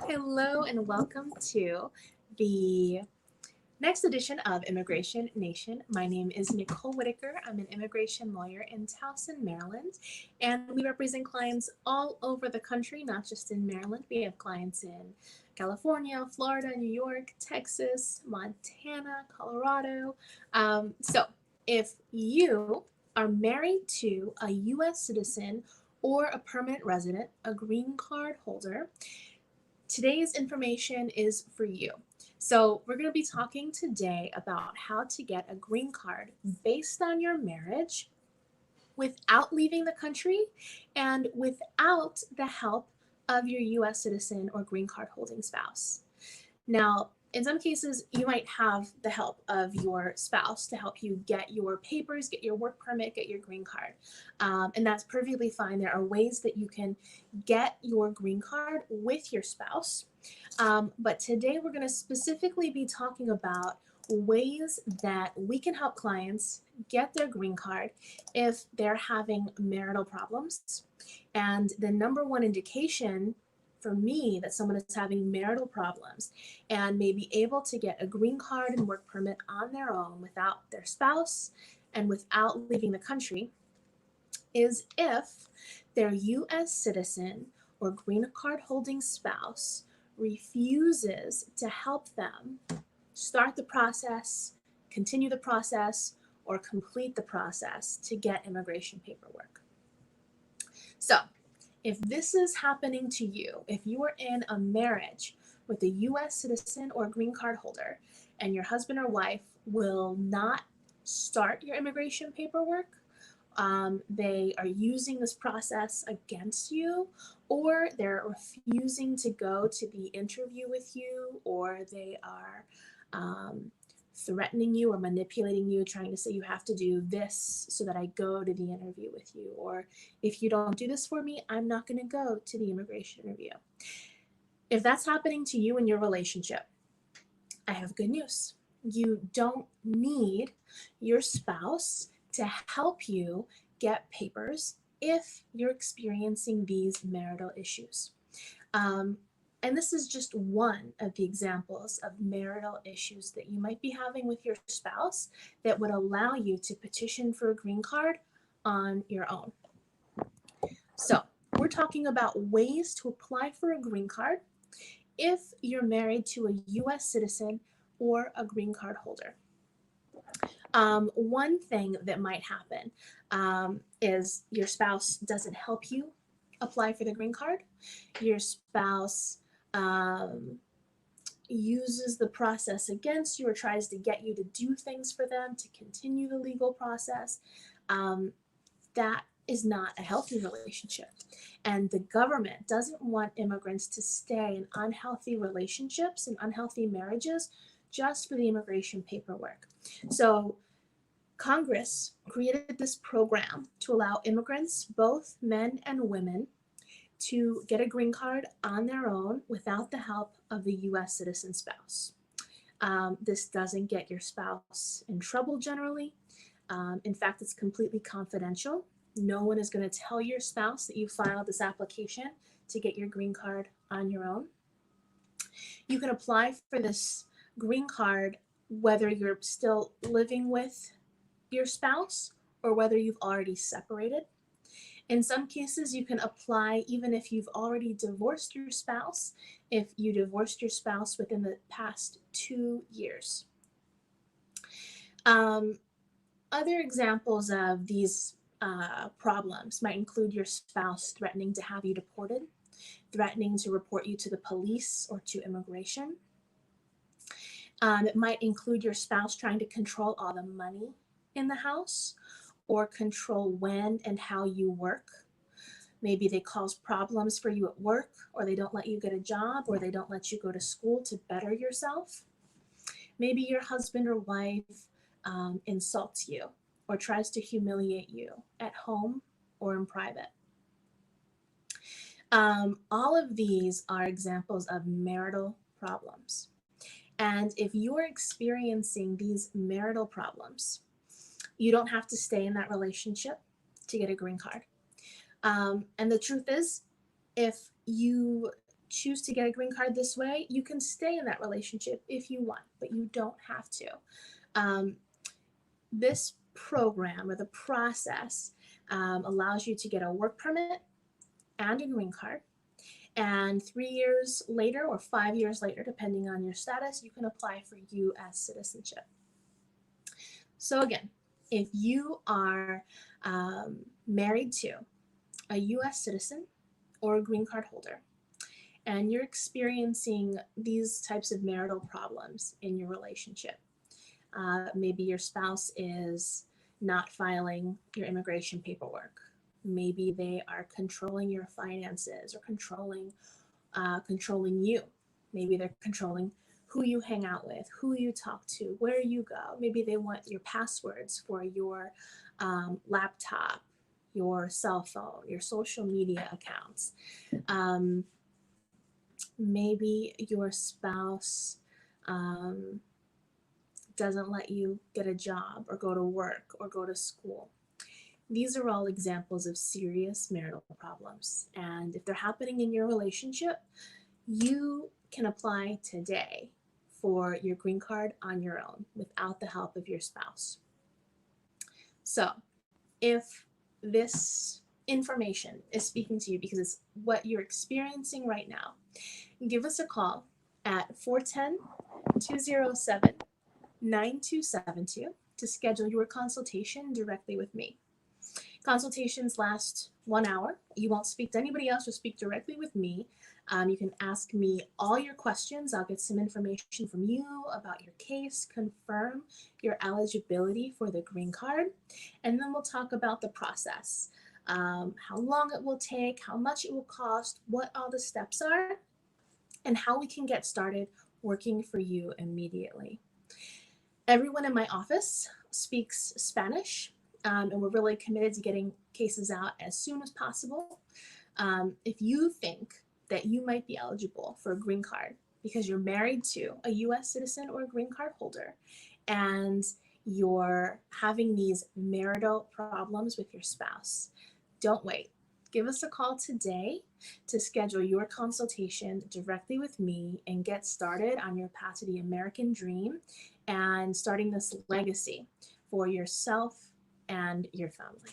Hello and welcome to the next edition of Immigration Nation. My name is Nicole Whitaker. I'm an immigration lawyer in Towson, Maryland, and we represent clients all over the country, not just in Maryland. We have clients in California, Florida, New York, Texas, Montana, Colorado. So if you are married to a U.S. citizen or a permanent resident, a green card holder, today's information is for you. So, we're going to be talking today about how to get a green card based on your marriage without leaving the country and without the help of your US citizen or green card holding spouse. Now, in some cases, you might have the help of your spouse to help you get your papers, get your work permit, get your green card. And that's perfectly fine. There are ways that you can get your green card with your spouse. But today we're going to specifically be talking about ways that we can help clients get their green card if they're having marital problems. And the number one indication for me that someone is having marital problems and may be able to get a green card and work permit on their own without their spouse and without leaving the country is if their US citizen or green card holding spouse refuses to help them start the process, continue the process, or complete the process to get immigration paperwork. So, if this is happening to you, if you are in a marriage with a US citizen or green card holder, and your husband or wife will not start your immigration paperwork, they are using this process against you, or they're refusing to go to the interview with you, or they are threatening you or manipulating you, trying to say you have to do this so that I go to the interview with you, or if you don't do this for me, I'm not going to go to the immigration interview. If that's happening to you in your relationship, I have good news. You don't need your spouse to help you get papers if you're experiencing these marital issues. And this is just one of the examples of marital issues that you might be having with your spouse that would allow you to petition for a green card on your own. So, we're talking about ways to apply for a green card if you're married to a US citizen or a green card holder. One thing that might happen is your spouse doesn't help you apply for the green card. Your spouse uses the process against you or tries to get you to do things for them to continue the legal process. That is not a healthy relationship. And the government doesn't want immigrants to stay in unhealthy relationships and unhealthy marriages just for the immigration paperwork. So Congress created this program to allow immigrants, both men and women, to get a green card on their own without the help of the US citizen spouse. This doesn't get your spouse in trouble generally. In fact, it's completely confidential. No one is going to tell your spouse that you filed this application to get your green card on your own. You can apply for this green card whether you're still living with your spouse or whether you've already separated. In some cases, you can apply even if you've already divorced your spouse, if you divorced your spouse within the past 2 years. Other examples of these problems might include your spouse threatening to have you deported, threatening to report you to the police or to immigration. It might include your spouse trying to control all the money in the house or control when and how you work. Maybe they cause problems for you at work, or they don't let you get a job, or they don't let you go to school to better yourself. Maybe your husband or wife insults you or tries to humiliate you at home or in private. All of these are examples of marital problems. And if you are experiencing these marital problems, you don't have to stay in that relationship to get a green card. And the truth is, if you choose to get a green card this way, you can stay in that relationship if you want, but you don't have to. This program or the process allows you to get a work permit and a green card. And 3 years later or 5 years later, depending on your status, you can apply for U.S. citizenship. So again, if you are married to a U.S. citizen or a green card holder, and you're experiencing these types of marital problems in your relationship, maybe your spouse is not filing your immigration paperwork. Maybe they are controlling your finances or controlling you. Maybe they're controlling who you hang out with, who you talk to, where you go. Maybe they want your passwords for your laptop, your cell phone, your social media accounts. Maybe your spouse doesn't let you get a job or go to work or go to school. These are all examples of serious marital problems. And if they're happening in your relationship, you can apply today for your green card on your own without the help of your spouse. So if this information is speaking to you because it's what you're experiencing right now, give us a call at 410-207-9272 to schedule your consultation directly with me. Consultations last 1 hour. You won't speak to anybody else, you'll speak directly with me. You can ask me all your questions. I'll get some information from you about your case, confirm your eligibility for the green card, and then we'll talk about the process, how long it will take, how much it will cost, what all the steps are, and how we can get started working for you immediately. Everyone in my office speaks Spanish, and we're really committed to getting cases out as soon as possible. If you think that you might be eligible for a green card because you're married to a U.S. citizen or a green card holder, and you're having these marital problems with your spouse, don't wait. Give us a call today to schedule your consultation directly with me and get started on your path to the American dream and starting this legacy for yourself and your family.